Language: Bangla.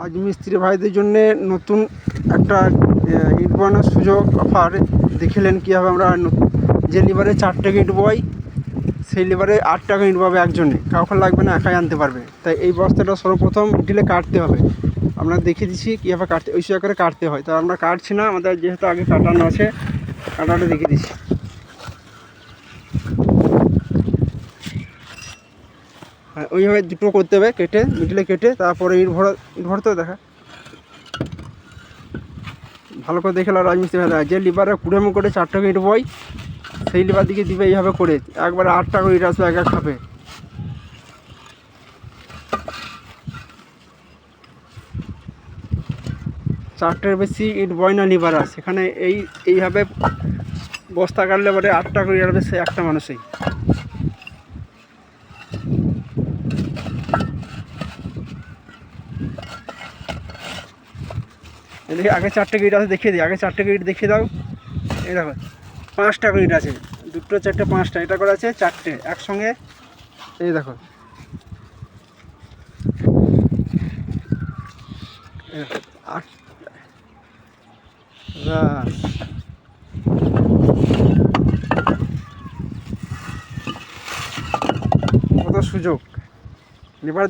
রাজমিস্ত্রি ভাইদের জন্য নতুন একটা ইট বানানোর সুযোগ অফার দেখিলেন কীভাবে আমরা যে লিভারে 4 টাকা ইট বই সেই লিভারে 8 টাকা ইট পাবে একজনে, কাউকে লাগবে না, একাই আনতে পারবে। তাই এই বস্তাটা সর্বপ্রথম মিডিলে কাটতে হবে। আমরা দেখিয়ে দিচ্ছি কীভাবে কাটতে, ওই করে কাটতে হয়। তা আমরা কাটছি না, আমাদের যেহেতু আগে কাটানো আছে কাটাটা দেখিয়ে দিচ্ছি। হ্যাঁ, ওইভাবে দুটো করতে হবে, কেটে মিডিলে কেটে তারপরে ইট ভরতে হবে। দেখা ভালো করে দেখে রাজমিস্ত্রি ভাই যে লিভারে 20 করে 4 টাকা ইট বই সেই লিভার দিকে দিবে এইভাবে করে, একবারে 8 টাকা ইট আসবে এক খাপে। চারটের বেশি ইট বয় না লিভার আছে সেখানে, এইভাবে বস্তা কাটলে পরে 8 টাকা ইট আসবে সে একটা মানুষেই। এদিকে আগে 4 টাকা ইট আছে দেখিয়ে দিই, আগে 4 টাকা ইট দেখিয়ে দাও। এই দেখো 5 টাকা ইট আছে, 2 4টে 5টা, এটা করে আছে 4টে একসঙ্গে। এই দেখো কত সুযোগ লিভার